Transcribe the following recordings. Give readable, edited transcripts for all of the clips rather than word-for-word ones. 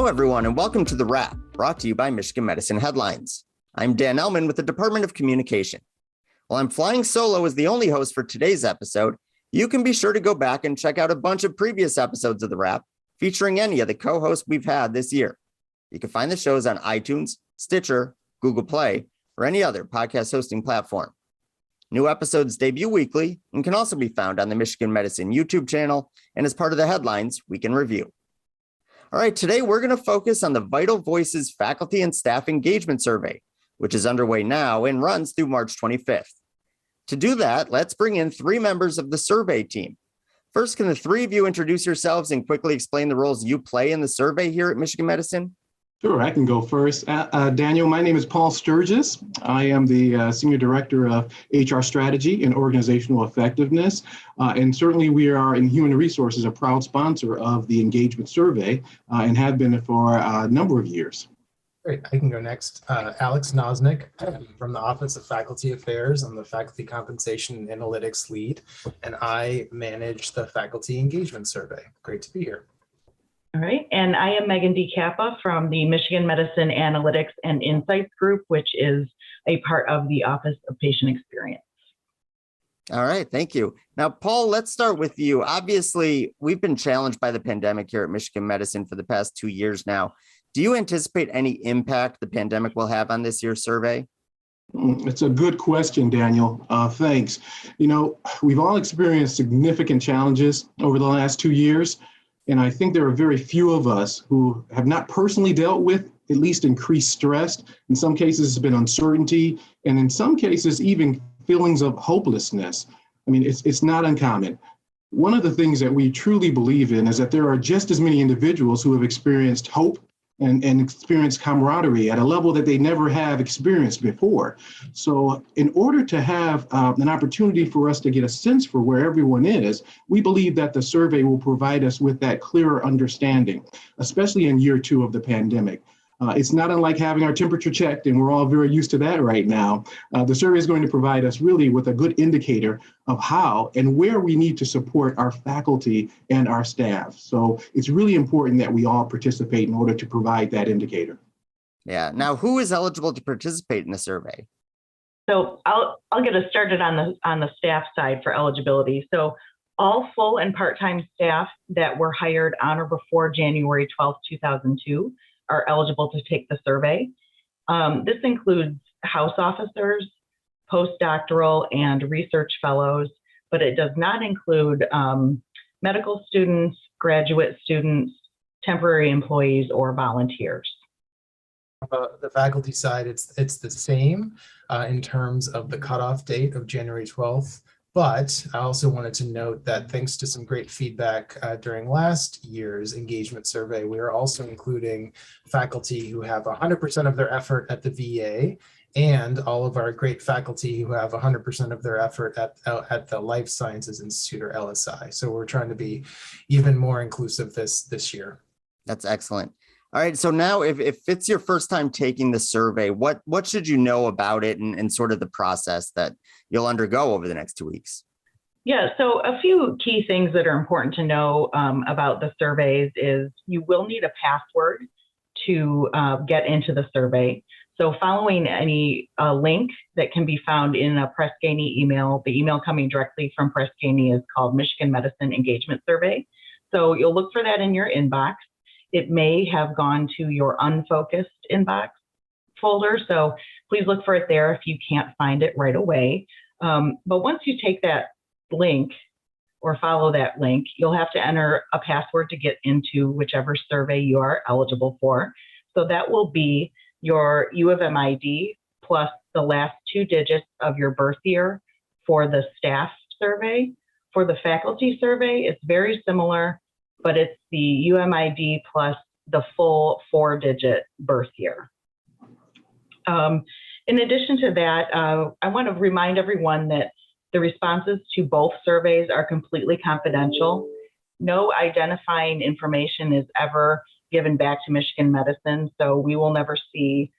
everyone, and welcome to The Wrap, brought to you by Michigan Medicine Headlines. I'm Dan Ellman with the Department of Communication. While I'm flying solo as the only host for today's episode, you can be sure to go back and check out a bunch of previous episodes of The Wrap featuring any of the co-hosts we've had this year. You can find the shows on iTunes, Stitcher, Google Play, or any other podcast hosting platform. New episodes debut weekly and can also be found on the Michigan Medicine YouTube channel and as part of the Headlines Week in Review. All right, today we're going to focus on the Vital Voices Faculty and Staff Engagement Survey, which is underway now and runs through March 25th. To do that, let's bring in three members of the survey team. First, can the three of you introduce yourselves and quickly explain the roles you play in the survey here at Michigan Medicine? Sure, I can go first. Daniel, my name is Paul Sturgis. I am the Senior Director of HR Strategy and Organizational Effectiveness. And certainly we are in Human Resources, a proud sponsor of the engagement survey and have been for a number of years. Great, I can go next. Alex Nosnick from the Office of Faculty Affairs. I'm the Faculty Compensation and Analytics Lead, and I manage the Faculty Engagement Survey. Great to be here. All right, and I am Megan DeCappa from the Michigan Medicine Analytics and Insights Group, which is a part of the Office of Patient Experience. All right, thank you. Now, Paul, let's start with you. Obviously, we've been challenged by the pandemic here at Michigan Medicine for the past 2 years now. Do you anticipate any impact the pandemic will have on this year's survey? It's a good question, Daniel. Thanks. You know, we've all experienced significant challenges over the last 2 years. And I think there are very few of us who have not personally dealt with at least increased stress. In some cases, it's been uncertainty, and in some cases, even feelings of hopelessness. I mean, it's not uncommon. One of the things that we truly believe in is that there are just as many individuals who have experienced hope and experienced camaraderie at a level that they never have experienced before. So in order to have an opportunity for us to get a sense for where everyone is, we believe that the survey will provide us with that clearer understanding, especially in year 2 of the pandemic. It's not unlike having our temperature checked, and we're all very used to that right now. The survey is going to provide us really with a good indicator of how and where we need to support our faculty and our staff. So it's really important that we all participate in order to provide that indicator. Yeah. Now, who is eligible to participate in the survey? So I'll get us started on the staff side for eligibility. So all full and part-time staff that were hired on or before January 12th, 2002 are eligible to take the survey. This includes house officers, postdoctoral, and research fellows, but it does not include medical students, graduate students, temporary employees, or volunteers. The faculty side, it's the same in terms of the cutoff date of January 12th. But I also wanted to note that thanks to some great feedback during last year's engagement survey, we are also including faculty who have 100% of their effort at the VA and all of our great faculty who have 100% of their effort at the Life Sciences Institute, or LSI. So we're trying to be even more inclusive this year. That's excellent. All right, so now if it's your first time taking the survey, what should you know about it and sort of the process that you'll undergo over the next 2 weeks? Yeah, so a few key things that are important to know about the surveys is you will need a password to get into the survey. So following any link that can be found in a Press Ganey email, the email coming directly from Press Ganey is called Michigan Medicine Engagement Survey. So you'll look for that in your inbox. It may have gone to your unfocused inbox folder, so please look for it there if you can't find it right away. But once you take that link or follow that link, you'll have to enter a password to get into whichever survey you are eligible for. So that will be your U of M ID plus the last 2 digits of your birth year for the staff survey. For the faculty survey, it's very similar, but it's the UMID plus the full 4-digit birth year. In addition to that, I want to remind everyone that the responses to both surveys are completely confidential. No identifying information is ever given back to Michigan Medicine, so we will never see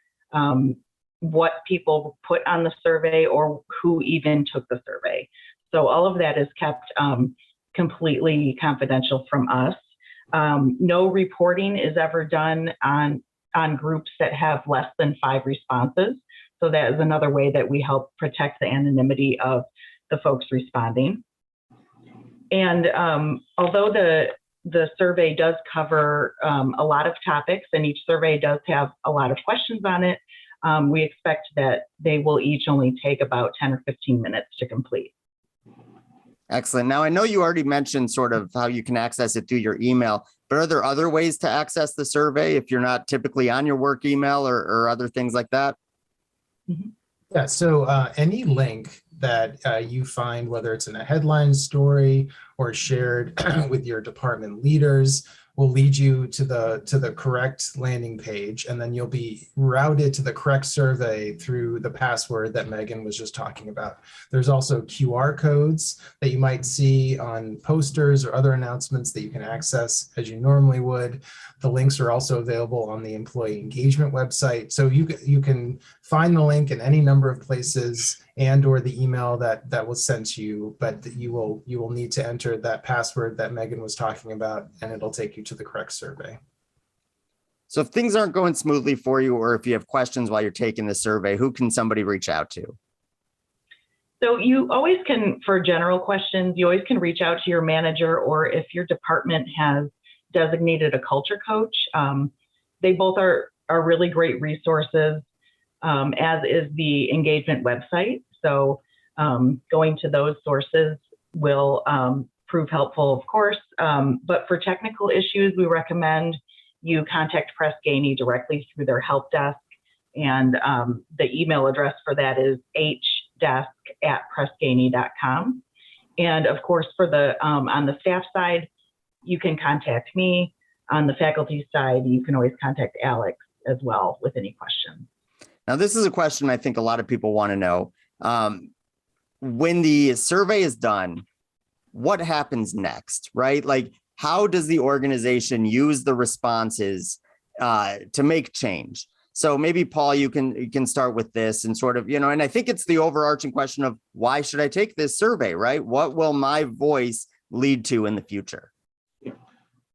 what people put on the survey or who even took the survey. So all of that is kept completely confidential from us. No reporting is ever done on groups that have less than 5 responses. So that is another way that we help protect the anonymity of the folks responding. And although the survey does cover a lot of topics, and each survey does have a lot of questions on it, we expect that they will each only take about 10 or 15 minutes to complete. Excellent. Now, I know you already mentioned sort of how you can access it through your email, but are there other ways to access the survey if you're not typically on your work email or other things like that? Mm-hmm. Yeah, so any link that you find, whether it's in a headline story or shared with your department leaders, will lead you to the correct landing page, and then you'll be routed to the correct survey through the password that Megan was just talking about. There's also QR codes that you might see on posters or other announcements that you can access as you normally would. The links are also available on the employee engagement website. So you can find the link in any number of places and or the email that was sent to you, but you will need to enter that password that Megan was talking about, and it'll take you to the correct survey. So if things aren't going smoothly for you, or if you have questions while you're taking the survey, who can somebody reach out to? So you always can, for general questions, you always can reach out to your manager, or if your department has designated a culture coach. They both are really great resources, as is the engagement website. So going to those sources will prove helpful, of course. But for technical issues, we recommend you contact Press Ganey directly through their help desk. And the email address for that is hdesk@pressganey.com. And of course, for the on the staff side, you can contact me. On the faculty side, you can always contact Alex as well with any questions. Now, this is a question I think a lot of people want to know. When the survey is done, what happens next, right? Like, how does the organization use the responses to make change? So maybe, Paul, you can start with this and sort of, and I think it's the overarching question of why should I take this survey, right? What will my voice lead to in the future?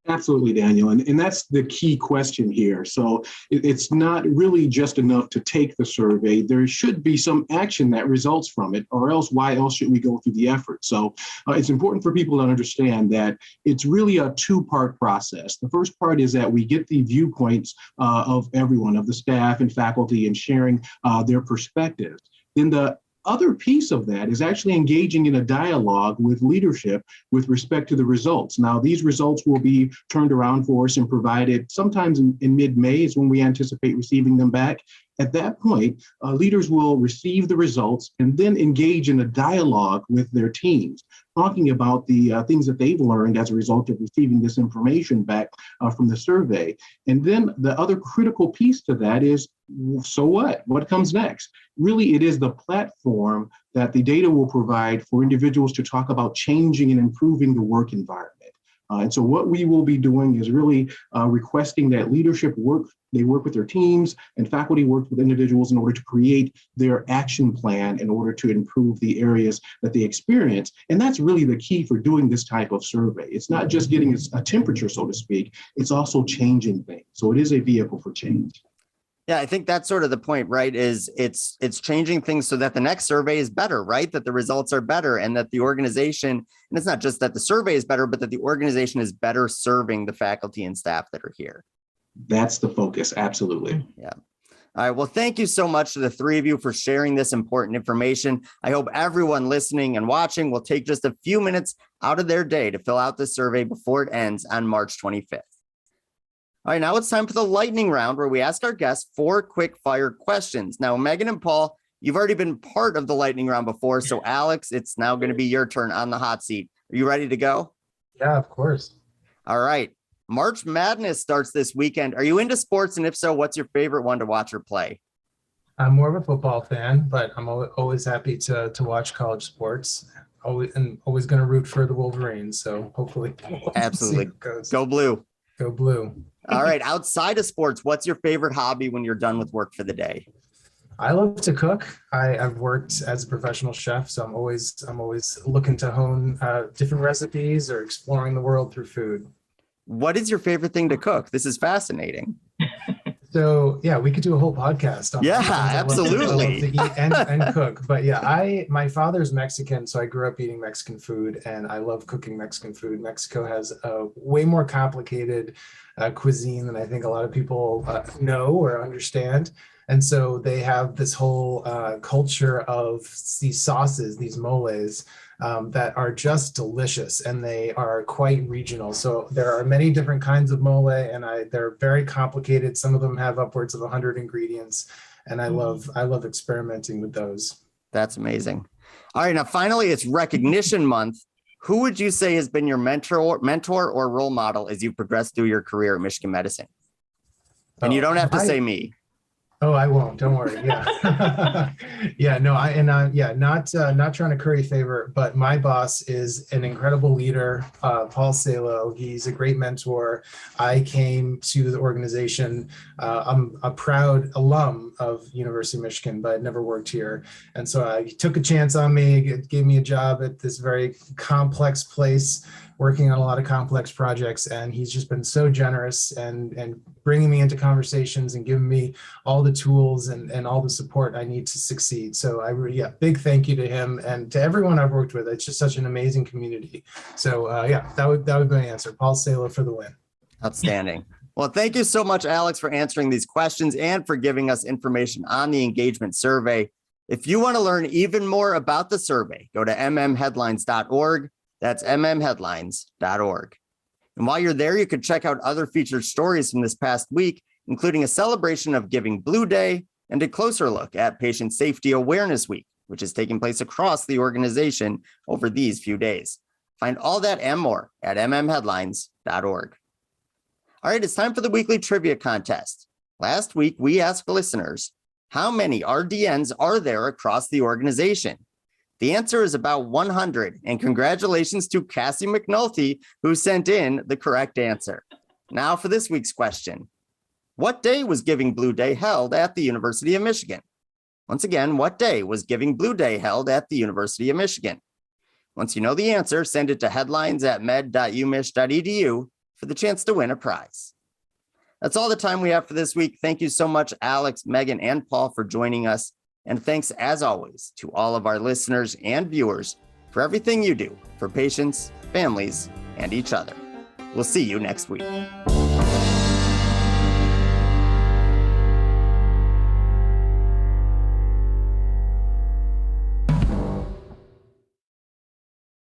Absolutely, Daniel. And that's the key question here. So it's not really just enough to take the survey. There should be some action that results from it, or else why else should we go through the effort? So it's important for people to understand that it's really a two-part process. The first part is that we get the viewpoints of everyone, of the staff and faculty, and sharing their perspectives. Then the other piece of that is actually engaging in a dialogue with leadership with respect to the results. Now, these results will be turned around for us and provided sometimes in mid-May is when we anticipate receiving them back. At that point, leaders will receive the results and then engage in a dialogue with their teams, talking about the things that they've learned as a result of receiving this information back from the survey. And then the other critical piece to that is, so what? What comes next? Really, it is the platform that the data will provide for individuals to talk about changing and improving the work environment. And so what we will be doing is really requesting that leadership work with their teams, and faculty work with individuals in order to create their action plan in order to improve the areas that they experience. And that's really the key for doing this type of survey. It's not just getting a temperature, so to speak, it's also changing things. So it is a vehicle for change. Yeah, I think that's sort of the point, right? Is it's changing things so that the next survey is better, right? That the results are better, and that the organization, and it's not just that the survey is better, but that the organization is better serving the faculty and staff that are here. That's the focus. Absolutely. Yeah. All right. Well, thank you so much to the three of you for sharing this important information. I hope everyone listening and watching will take just a few minutes out of their day to fill out the survey before it ends on March 25th. All right, now it's time for the lightning round, where we ask our guests 4 quick fire questions. Now, Megan and Paul, you've already been part of the lightning round before. So Alex, it's now going to be your turn on the hot seat. Are you ready to go? Yeah, of course. All right. March Madness starts this weekend. Are you into sports? And if so, what's your favorite one to watch or play? I'm more of a football fan, but I'm always happy to watch college sports. Always going to root for the Wolverines. So hopefully, Absolutely. Go blue. Go blue. All right. Outside of sports, what's your favorite hobby when you're done with work for the day? I love to cook. I've worked as a professional chef, so I'm always looking to hone different recipes or exploring the world through food. What is your favorite thing to cook? This is fascinating. So yeah, we could do a whole podcast on Yeah, things I love to- absolutely. I love to eat and cook. But yeah, my father's Mexican, so I grew up eating Mexican food, and I love cooking Mexican food. Mexico has a way more complicated cuisine than I think a lot of people know or understand. And so they have this whole culture of these sauces, these moles, that are just delicious, and they are quite regional. So there are many different kinds of mole, and they're very complicated. Some of them have upwards of 100 ingredients, and I love experimenting with those. That's amazing. All right, now finally, it's Recognition Month. Who would you say has been your mentor or role model as you progress through your career at Michigan Medicine? And you don't have to say me. Oh, I won't. Don't worry. Yeah. Yeah, no, not trying to curry favor, but my boss is an incredible leader, Paul Salo. He's a great mentor. I came to the organization. I'm a proud alum of University of Michigan, but I'd never worked here. And so he took a chance on me, gave me a job at this very complex place, working on a lot of complex projects, and he's just been so generous and bringing me into conversations and giving me all the tools and all the support I need to succeed. So big thank you to him and to everyone I've worked with. It's just such an amazing community. So that would be my answer. Paul Salo for the win. Outstanding. Well, thank you so much, Alex, for answering these questions and for giving us information on the engagement survey. If you want to learn even more about the survey, go to mmheadlines.org. That's mmheadlines.org. And while you're there, you could check out other featured stories from this past week, including a celebration of Giving Blue Day and a closer look at Patient Safety Awareness Week, which is taking place across the organization over these few days. Find all that and more at mmheadlines.org. All right, it's time for the weekly trivia contest. Last week, we asked listeners, how many RDNs are there across the organization? The answer is about 100, and congratulations to Cassie McNulty, who sent in the correct answer. Now for this week's question. What day was Giving Blue Day held at the University of Michigan? Once again, what day was Giving Blue Day held at the University of Michigan? Once you know the answer, send it to headlines@med.umich.edu for the chance to win a prize. That's all the time we have for this week. Thank you so much, Alex, Megan, and Paul, for joining us. And thanks, as always, to all of our listeners and viewers for everything you do for patients, families, and each other. We'll see you next week.